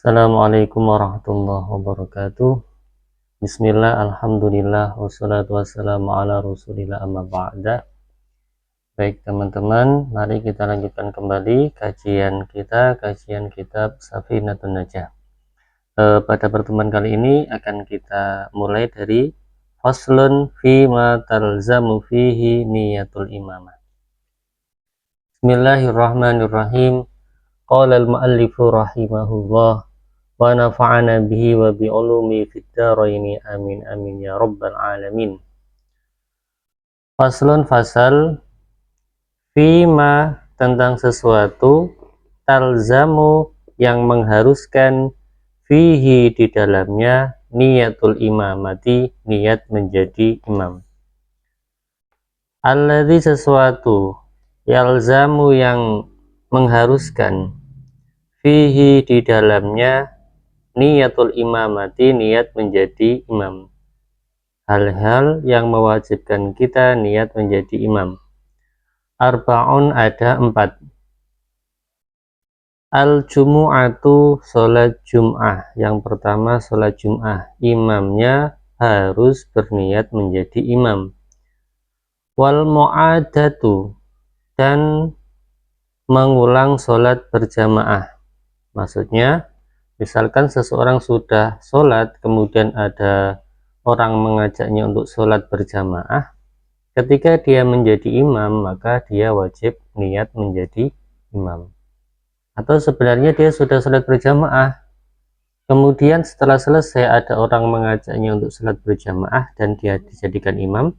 Assalamualaikum warahmatullahi wabarakatuh. Bismillah, alhamdulillah, wassalatu wassalamu ala rasulillah, amma ba'da. Baik teman-teman, mari kita lanjutkan kembali kajian kitab Safinatun Najah. Pada pertemuan kali ini akan kita mulai dari faslun fi ma talzamu fihi niyatul imamah. Bismillahirrahmanirrahim. Qala al-muallifu rahimahullah wa nafa'ana bihi wa bi ulumi fid dharaini amin amin ya rabbal alamin. Faslun fasal fima tentang sesuatu talzamu yang mengharuskan fihi di dalamnya niyatul imamati, niat menjadi imam. Alladzi sesuatu yalzamu yang mengharuskan fihi di dalamnya niyatul imamati, niat menjadi imam. Hal-hal yang mewajibkan kita niat menjadi imam. Arba'un ada 4. Al-jumu'atu sholat jum'ah. Yang pertama sholat jum'ah, imamnya harus berniat menjadi imam. Wal mu'adatu, dan mengulang sholat berjamaah. Maksudnya misalkan seseorang sudah sholat, kemudian ada orang mengajaknya untuk sholat berjamaah, ketika dia menjadi imam, maka dia wajib niat menjadi imam. Atau sebenarnya dia sudah sholat berjamaah, kemudian setelah selesai ada orang mengajaknya untuk sholat berjamaah dan dia dijadikan imam,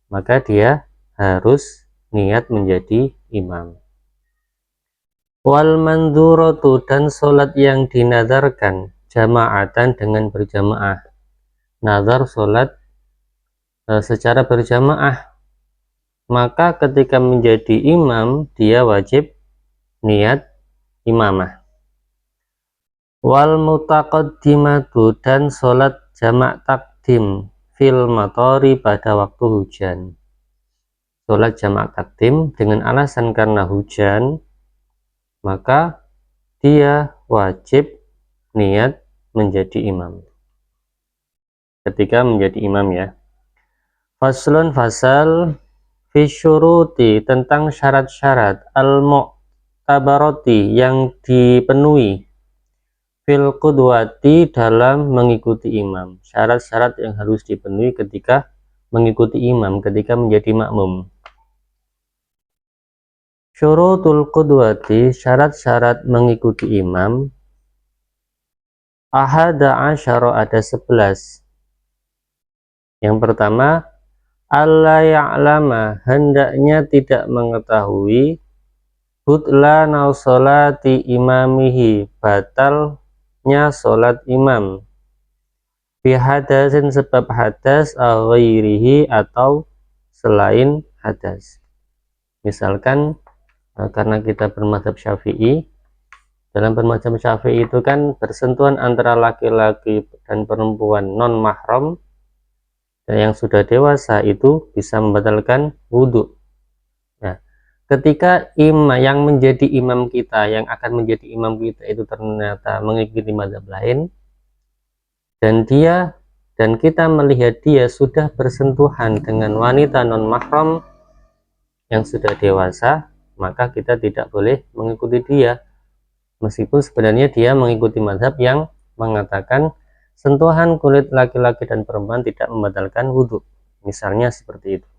maka dia harus niat menjadi imam. Wal manduratu, dan sholat yang dinadarkan jamaatan dengan berjamaah. Nazar sholat secara berjamaah, maka ketika menjadi imam dia wajib niat imamah. Wal mutaqaddimatu, dan sholat jamak takdim fil matori pada waktu hujan. Sholat jamak takdim dengan alasan karena hujan, maka dia wajib niat menjadi imam ketika menjadi imam ya. Faslun fasal fi syuruti, tentang syarat-syarat al-mu'tabarati yang dipenuhi fil qudwati, dalam mengikuti imam. Syarat-syarat yang harus dipenuhi ketika mengikuti imam, ketika menjadi makmum. Syurutul qudwati, syarat-syarat mengikuti imam, ahada asyara, ada 11. Yang pertama, alla ya'lama, hendaknya tidak mengetahui butlana sholati imamihi, batalnya sholat imam, bihadasin, sebab hadas, ghairihi, atau selain hadas. Misalkan karena kita bermadzhab Syafi'i, dalam bermadzhab Syafi'i itu kan bersentuhan antara laki-laki dan perempuan non mahram yang sudah dewasa itu bisa membatalkan wudhu. Nah, ketika imam yang menjadi imam kita, yang akan menjadi imam kita itu ternyata mengikuti mazhab lain, dan kita melihat dia sudah bersentuhan dengan wanita non mahram yang sudah dewasa, maka kita tidak boleh mengikuti dia, meskipun sebenarnya dia mengikuti mazhab yang mengatakan sentuhan kulit laki-laki dan perempuan tidak membatalkan wudhu, misalnya seperti itu.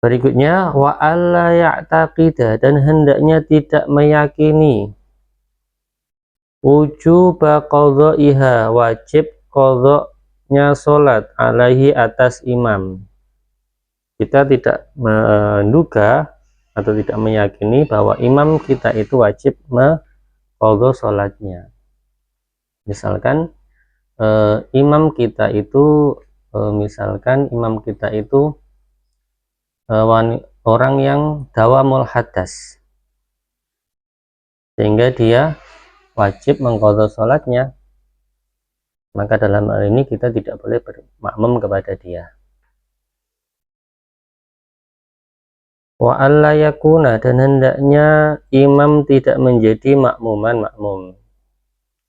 Berikutnya, wa alla ya'taqida, dan hendaknya tidak meyakini wujuba qadha'iha, wajib qadha'nya sholat, alaihi, atas imam. Kita tidak menduga atau tidak meyakini bahwa imam kita itu wajib mengqadha sholatnya. Misalkan imam kita itu orang yang dawamul hadas, sehingga dia wajib mengqadha sholatnya, maka dalam hal ini kita tidak boleh bermakmum kepada dia. Wa alla yakuna, dan hendaknya imam tidak menjadi makmuman makmum.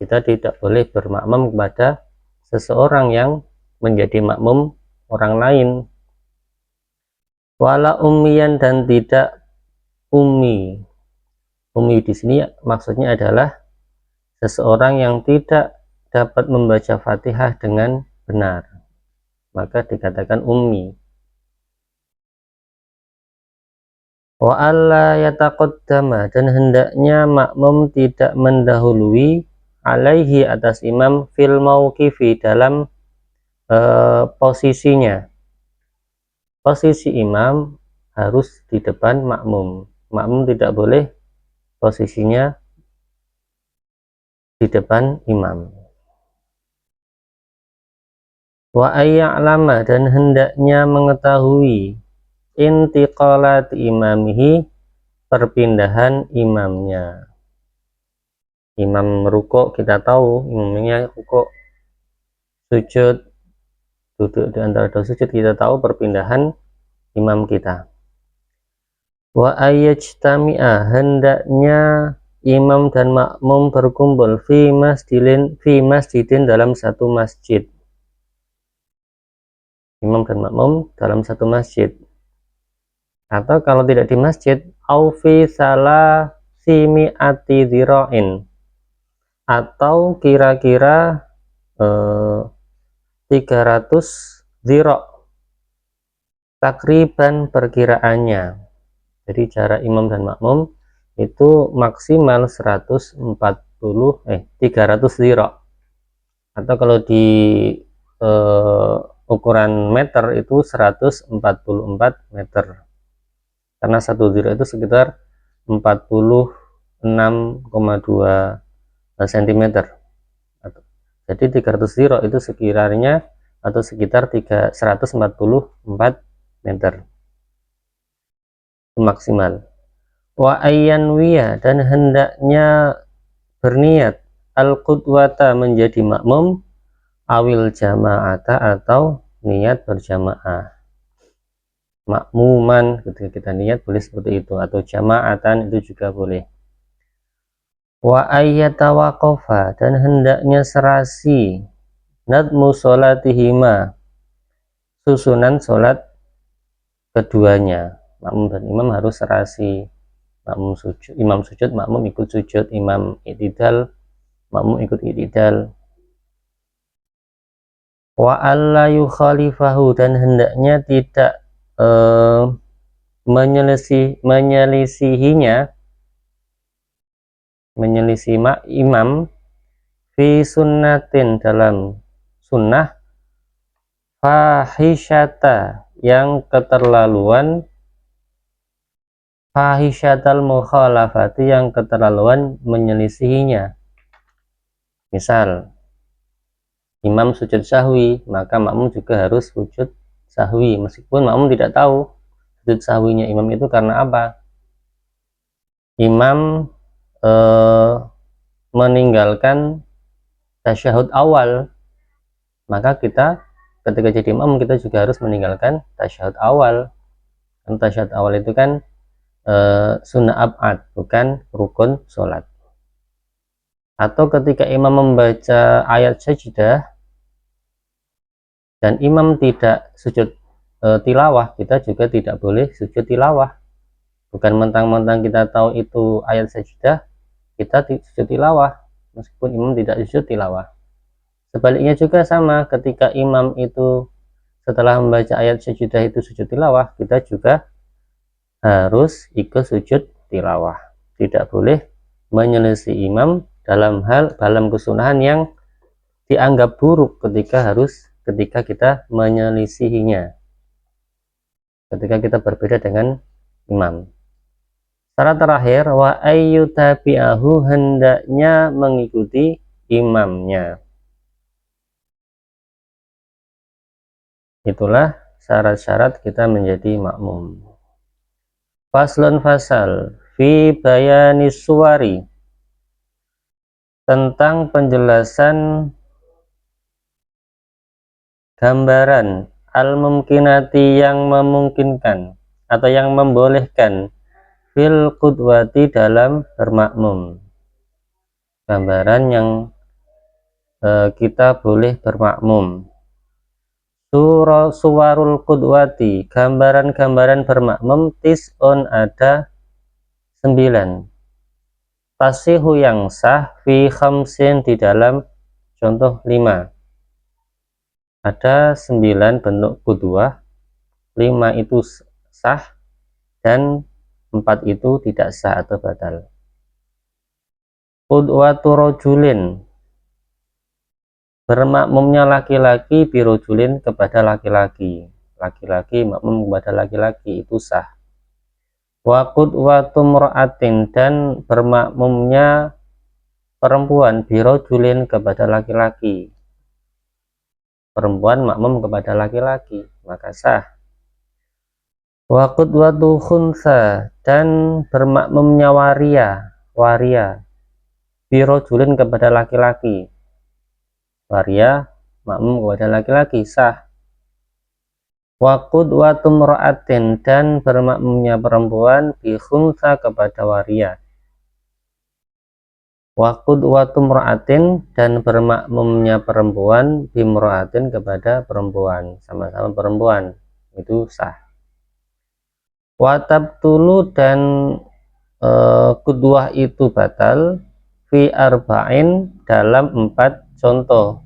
Kita tidak boleh bermakmum kepada seseorang yang menjadi makmum orang lain. Wala ummiyan, dan tidak ummi. Ummi di sini maksudnya adalah seseorang yang tidak dapat membaca Fatihah dengan benar, maka dikatakan ummi. Wa alla yataqaddama, dan hendaknya makmum tidak mendahului alaihi, atas imam, fil mauqifi, dalam posisinya. Posisi imam harus di depan makmum. Makmum tidak boleh posisinya di depan imam. Wa ayya'lama, dan hendaknya mengetahui intiqalat imamihi, perpindahan imamnya. Imam rukuk, kita tahu imamnya rukuk, sujud, duduk di antara dua sujud, kita tahu perpindahan imam kita. Wa ayyajtami'a, hendaknya imam dan makmum berkumpul fi masjidin, dalam satu masjid. Imam dan makmum dalam satu masjid, atau kalau tidak di masjid, au fi salasimi'ati dzira'in, atau kira-kira 300 dzira', takriban perkiraannya. Jadi jarak imam dan makmum itu maksimal 300 dzira', atau kalau di ukuran meter itu 144 meter, karena satu dzira' itu sekitar 46,2 cm. Jadi 300 dzira' itu sekiranya atau sekitar 144 meter maksimal. Wa ayyanwiya, dan hendaknya berniat al-qudwata, menjadi makmum, awil jama'ata, atau niat berjamaah. Makmuman, ketika kita niat boleh seperti itu, atau jama'atan itu juga boleh. Wa ayyatawaqafa, dan hendaknya serasi nadmu sholatihima, susunan sholat keduanya. Makmum dan imam harus serasi. Makmum sujud, imam sujud, makmum ikut sujud, imam i'tidal, makmum ikut i'tidal. Wa alla yukhalifahu, dan hendaknya tidak menyelisihi imam fi sunnatin, dalam sunnah, fahisyata, yang keterlaluan, fahisyatal mukhalafati, yang keterlaluan menyelisihinya. Misal imam sujud sahwi, maka makmum juga harus sujud sahwi, meskipun makmum tidak tahu sujud sahwinya imam itu karena apa. Imam meninggalkan tasyahud awal, maka kita ketika jadi imam kita juga harus meninggalkan tasyahud awal. Dan tasyahud awal itu kan sunnah ab'ad, bukan rukun sholat. Atau ketika imam membaca ayat sajdah dan imam tidak sujud tilawah, kita juga tidak boleh sujud tilawah. Bukan mentang-mentang kita tahu itu ayat sajdah kita sujud tilawah, meskipun imam tidak sujud tilawah. Sebaliknya juga sama, ketika imam itu setelah membaca ayat sajdah itu sujud tilawah, kita juga harus ikut sujud tilawah. Tidak boleh menyelisih imam dalam kesunahan yang dianggap buruk ketika kita menyelisihinya, ketika kita berbeda dengan imam. Syarat terakhir, wa ayyutabi'ahu, hendaknya mengikuti imamnya. Itulah syarat-syarat kita menjadi makmum. Faslun, fasal fi bayani suwari, tentang penjelasan gambaran al-mumkinati, yang memungkinkan, atau yang membolehkan fil qudwati dalam bermakmum. Gambaran yang kita boleh bermakmum. Suwarul qudwati, gambaran-gambaran bermakmum, tis'un ada 9. Tasihu yang sah fi khamsin di dalam contoh 5. Ada 9 bentuk qudwah, 5 itu sah dan 4 itu tidak sah atau batal. Qudwatu rajulin, bermakmumnya laki-laki birojulin kepada laki-laki, laki-laki makmum kepada laki-laki itu sah. Wa qudwatu mra'atin, dan bermakmumnya perempuan birojulin kepada laki-laki, perempuan makmum kepada laki-laki maka sah. Wa qudwatu khunsa, dan bermakmumnya waria birojulin kepada laki-laki, waria makmum kepada laki-laki sah. Wa qudwatu mra'atin, dan bermakmumnya perempuan bi khunsa kepada waria. Wa qudwatu mra'atin, dan bermakmumnya perempuan bi mra'atin kepada perempuan, sama-sama perempuan, itu sah. Wa tabtulu, dan qudwah itu batal fi arba'in dalam 4 contoh.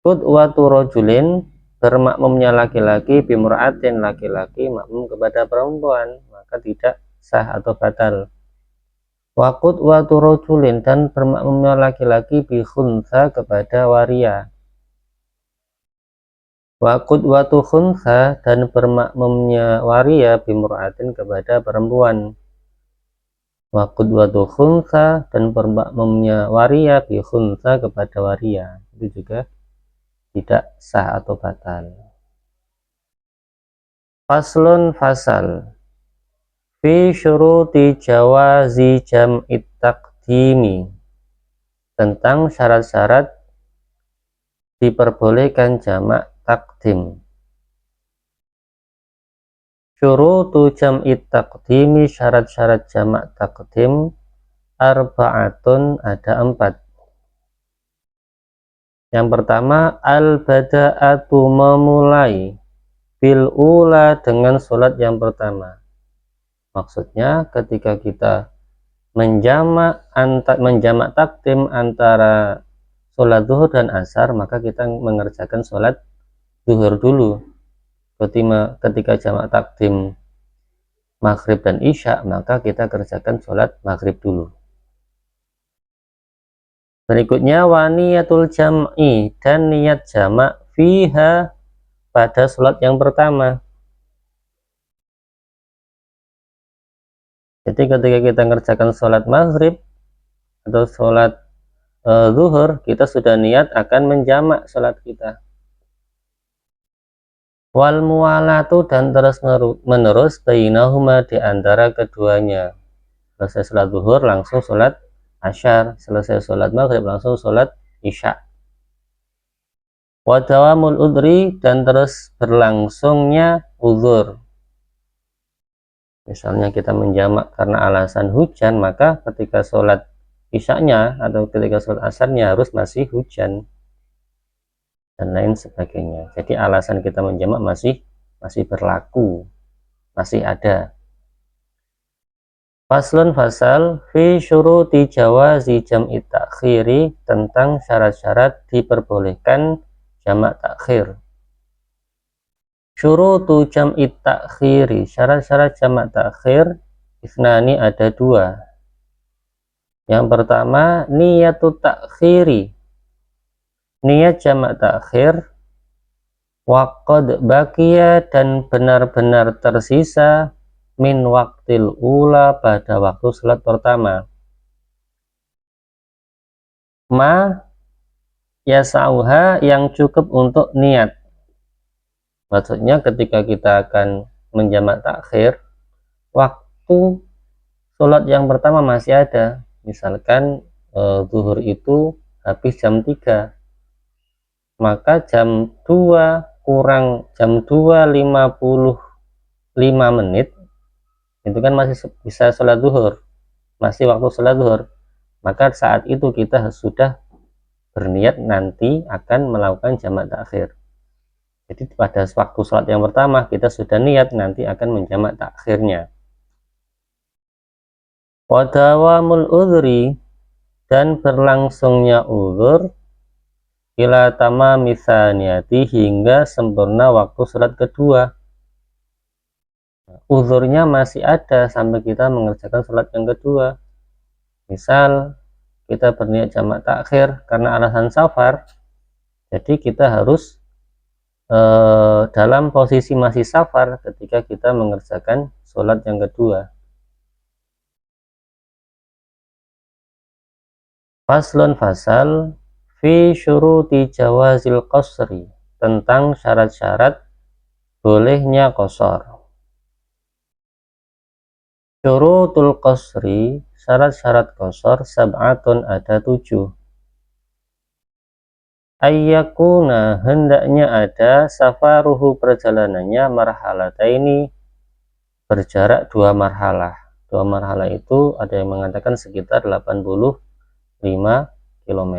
Qudwatu rajulin, bermakmumnya laki-laki bimra'atin, laki-laki makmum kepada perempuan maka tidak sah atau batal. Wa qudwatu rajulin, dan bermakmumnya laki-laki bi khunsa kepada waria. Wa qudwatu khunsa, dan bermakmumnya waria bimra'atin kepada perempuan. Wa qudwatu khunsa, dan bermakmumnya waria bi khunsa kepada waria, itu juga tidak sah atau batal. Faslun fasal fi syuruti jawazi jam'it taqdimi, tentang syarat-syarat diperbolehkan jamak takdim. Syurutu jam'it taqdimi, syarat-syarat jamak takdim, arba'atun ada 4. Yang pertama, al-bada'atu, memulai, bil ula, dengan sholat yang pertama. Maksudnya ketika kita menjamak takdim antara sholat zuhur dan asar, maka kita mengerjakan sholat zuhur dulu. Ketika jamak takdim maghrib dan isya, maka kita kerjakan sholat maghrib dulu. Berikutnya waniyatul jam'i, dan niat jamak fiha, pada sholat yang pertama. Jadi ketika kita mengerjakan sholat maghrib atau sholat zuhur, kita sudah niat akan menjamak sholat kita. Wal muwalatu, dan terus menerus bainahuma, di antara keduanya. Selesai sholat zuhur langsung sholat asyar, selesai sholat maghrib langsung sholat isya. Wa dawamul udri, dan terus berlangsungnya uzur. Misalnya kita menjamak karena alasan hujan, maka ketika sholat isyanya atau ketika sholat asarnya harus masih hujan dan lain sebagainya. Jadi alasan kita menjamak masih berlaku, masih ada. Faslun fasal fi syuruti jawazi jam'it takhiri, tentang syarat-syarat diperbolehkan jamak takhir. Syurutu jam'it takhiri, syarat-syarat jamak takhir, isnani ada 2. Yang pertama, niyatu takhiri, niat jamak takhir, waqad baqiya, dan benar-benar tersisa, min waktil ula, pada waktu salat pertama, ma yasauha, yang cukup untuk niat. Maksudnya ketika kita akan menjamak takhir, waktu sholat yang pertama masih ada. Misalkan zuhur itu habis jam 3, maka jam 2 kurang jam 2.55 menit, itu kan masih bisa sholat zuhur, masih waktu sholat zuhur, maka saat itu kita sudah berniat nanti akan melakukan jamak takhir. Jadi pada waktu sholat yang pertama kita sudah niat nanti akan menjamak takhirnya. Wa dawamul udhri, dan berlangsungnya uzur, ila tamami tsaniyati, hingga sempurna waktu sholat kedua. Uzurnya masih ada sampai kita mengerjakan sholat yang kedua. Misal kita berniat jamak takhir karena alasan safar, jadi kita harus dalam posisi masih safar ketika kita mengerjakan sholat yang kedua. Faslun fasal fi syuruti jawazil qasri, tentang syarat-syarat bolehnya qasar. Syurutul qasri, syarat-syarat qasar, sab'atun, ada 7. Ayyakuna, hendaknya ada, safaruhu, perjalanannya, marhalataini, berjarak 2 marhalah. 2 marhalah itu ada yang mengatakan sekitar 85 km.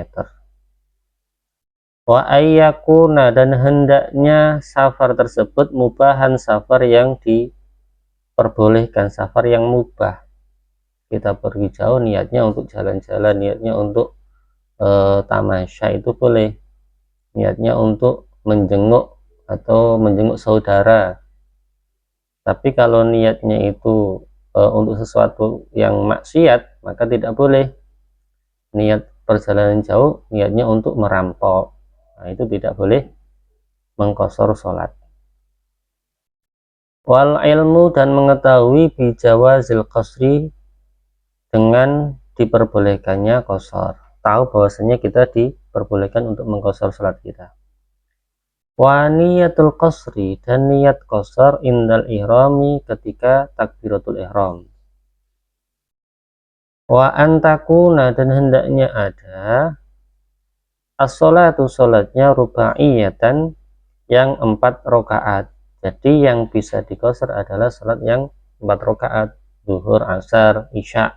Wa ayyakuna, dan hendaknya safar tersebut mubahan, safar yang diperbolehkan, safar yang mubah. Kita pergi jauh niatnya untuk jalan-jalan, niatnya untuk tamasya, itu boleh. Niatnya untuk menjenguk atau menjenguk saudara. Tapi kalau niatnya itu untuk sesuatu yang maksiat, maka tidak boleh. Niat perjalanan jauh niatnya untuk merampok, nah itu tidak boleh mengqasar sholat. Wal ilmu, dan mengetahui bijawazil qasri, dengan diperbolehkannya qasar, tahu bahwasanya kita diperbolehkan untuk mengqasar sholat kita. Wa niyatul qasri, dan niat qasar indal ihrami, ketika takbiratul ihram. Wa antakuna, dan hendaknya ada, as-sholatu, sholatnya, ruba'iyatan, yang 4 rakaat. Jadi yang bisa diqasar adalah sholat yang 4 rakaat, zuhur, asar, isya.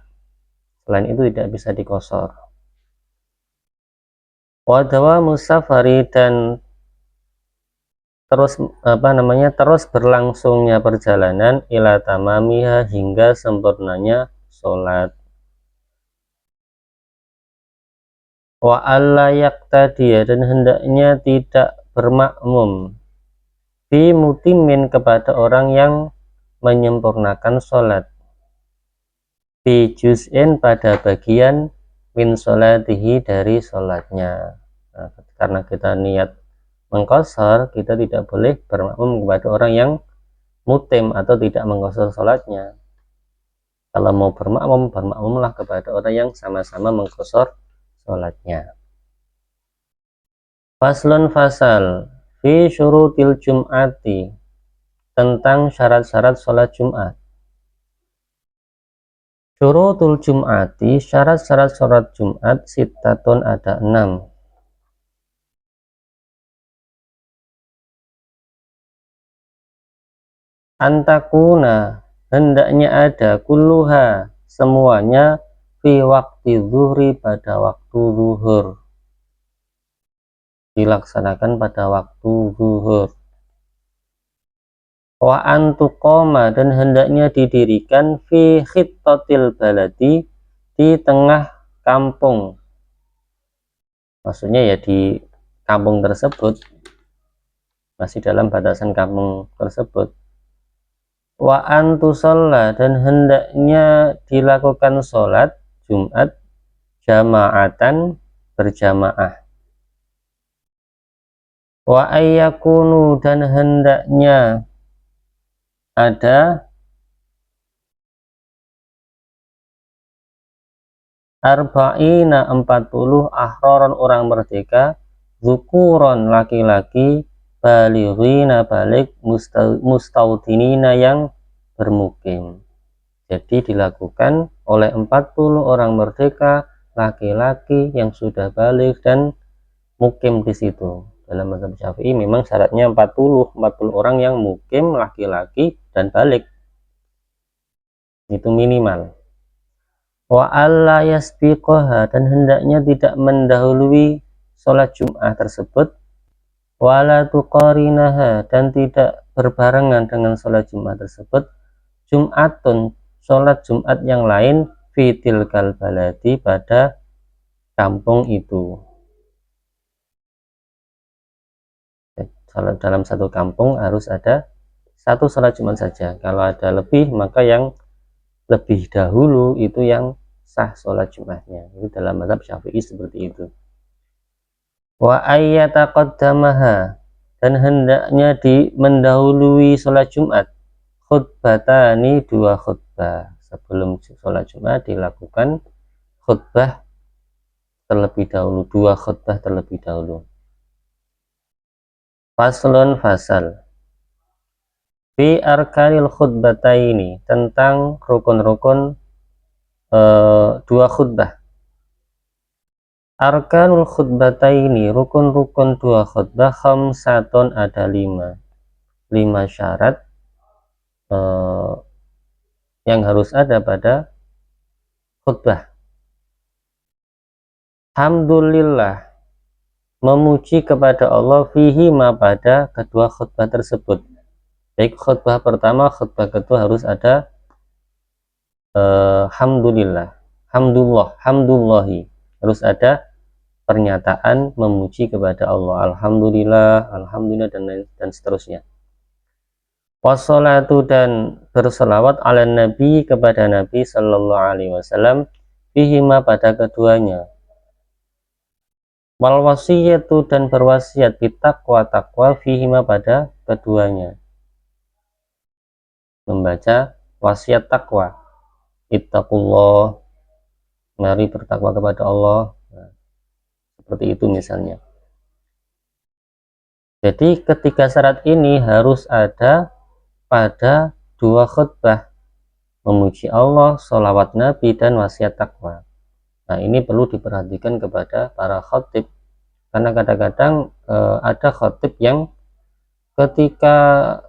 Selain itu tidak bisa diqasar. Wa dawamu safari, dan terus berlangsungnya perjalanan, ila tamamiha, hingga sempurnanya sholat. Wa alla yaqtadiya, dan hendaknya tidak bermakmum, bi mutimin, kepada orang yang menyempurnakan sholat, bi juz'in, pada bagian, min sholatihi, dari sholatnya. Nah, karena kita niat mengqasar, kita tidak boleh bermakmum kepada orang yang mutim atau tidak mengqasar sholatnya. Kalau mau bermakmum, bermakmumlah kepada orang yang sama-sama mengqasar sholatnya. Faslun fasal fi syurutil jum'ati, tentang syarat-syarat sholat Jumat. Syurutul jum'ati, syarat-syarat sholat Jumat, sittatun, ada 6. Antakuna, hendaknya ada, kulluha, semuanya, fi waktu zuhri, pada waktu zuhur, dilaksanakan pada waktu zuhur. Wa antuqoma, dan hendaknya didirikan, fi khittatil baladi, di tengah kampung, maksudnya ya di kampung tersebut, masih dalam batasan kampung tersebut. Wa antusalla, dan hendaknya dilakukan sholat Jumat, jama'atan, berjamaah. Wa ayyakunu, dan hendaknya ada, arba'ina, 40, ahroron, orang merdeka, zukuron, laki-laki, balighina, balik, mustautinina, yang bermukim. Jadi dilakukan oleh 40 orang merdeka, laki-laki yang sudah balik dan mukim di situ. Dalam mazhab Syafi'i memang syaratnya 40 orang yang mukim, laki-laki dan balik, itu minimal. Wa alla yasbiqaha, dan hendaknya tidak mendahului sholat Jum'ah tersebut, wala tuqarinaha, dan tidak berbarengan dengan sholat Jum'ah tersebut, Jum'atun, sholat Jumat yang lain, fitil baladi, pada kampung itu. Salat dalam satu kampung harus ada satu sholat Jumat saja. Kalau ada lebih, maka yang lebih dahulu itu yang sah sholat Jumatnya. Itu dalam mazhab Syafi'i seperti itu. Wa ayyataqaddamaha, dan hendaknya mendahului sholat Jumat, khutbatani, dua khutbah. Sebelum sholat Jumat dilakukan khutbah terlebih dahulu, dua khutbah terlebih dahulu. Faslun, fasal fi arkanil khutbataini, tentang rukun-rukun dua khutbah. Arkanul khutbataini, rukun-rukun dua khutbah, khamsatun, ada lima syarat yang harus ada pada khutbah. Hamdulillah, memuji kepada Allah, fihi, ma, pada kedua khutbah tersebut. Baik khutbah pertama, khutbah kedua harus ada hamdulillah, hamdullahi, harus ada pernyataan memuji kepada Allah, alhamdulillah, alhamdulillah, dan seterusnya. Wassalatu, dan berselawat ala nabi, kepada Nabi sallallahu alaihi wasallam, fihi, ma, pada keduanya. Wal wasiyatu, dan berwasiat, bitaqwa, takwa, fihi, ma, pada keduanya. Membaca wasiat takwa, ittaqullah, mari bertakwa kepada Allah. Nah, seperti itu misalnya. Jadi ketiga syarat ini harus ada pada dua khutbah, memuji Allah, sholawat Nabi, dan wasiat takwa. Nah, ini perlu diperhatikan kepada para khotib, karena kadang-kadang ada khotib yang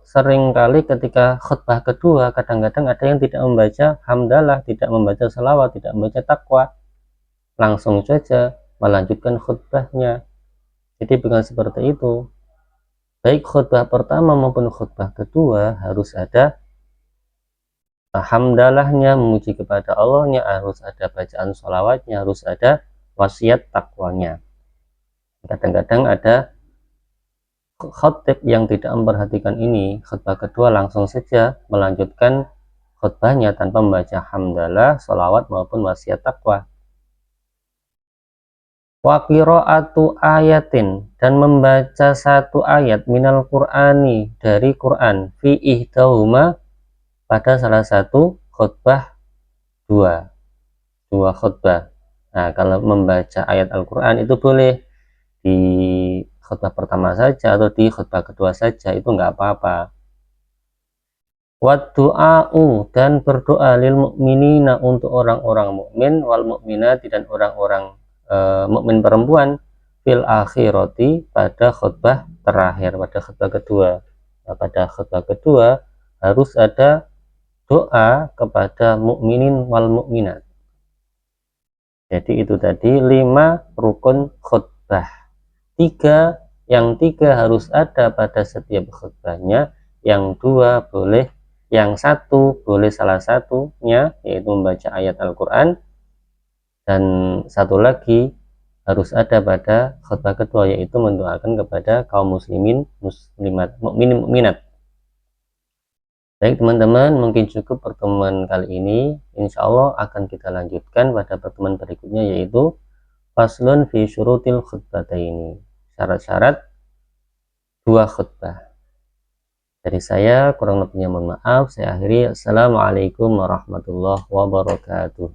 seringkali ketika khutbah kedua, kadang-kadang ada yang tidak membaca hamdalah, tidak membaca sholawat, tidak membaca takwa, langsung saja melanjutkan khutbahnya. Jadi bukan seperti itu. Baik khutbah pertama maupun khutbah kedua harus ada hamdalahnya, memuji kepada Allahnya, harus ada bacaan sholawatnya, harus ada wasiat takwanya. Kadang-kadang ada khotib yang tidak memperhatikan ini, khutbah kedua langsung saja melanjutkan khutbahnya tanpa membaca hamdalah, sholawat, maupun wasiat takwa. Wa qiraatu ayatin, dan membaca satu ayat, minal qur'ani, dari Quran, fi ihdahuma, pada salah satu khutbah dua khutbah. Nah, kalau membaca ayat Al-Quran itu boleh di khutbah pertama saja atau di khutbah kedua saja, itu nggak apa-apa. Wa du'a'u, dan berdoa, lil mu'minina, untuk orang-orang mukmin, wal mu'minati, dan orang-orang mukmin perempuan, fil akhirati, pada khutbah terakhir, pada khutbah kedua. Nah, pada khutbah kedua harus ada doa kepada mukminin wal mukminat. Jadi itu tadi 5 rukun khutbah. Yang tiga harus ada pada setiap khutbahnya, yang 2 boleh, yang 1 boleh salah satunya, yaitu membaca ayat Al-Quran, dan 1 lagi harus ada pada khutbah kedua, yaitu mendoakan kepada kaum muslimin, muslimat, mukminin, mukminat. Baik teman-teman, mungkin cukup pertemuan kali ini. Insya Allah akan kita lanjutkan pada pertemuan berikutnya, yaitu faslun fi syurutil khutbataini, syarat-syarat dua khutbah. Dari saya kurang lebihnya mohon maaf. Saya akhiri. Assalamualaikum warahmatullahi wabarakatuh.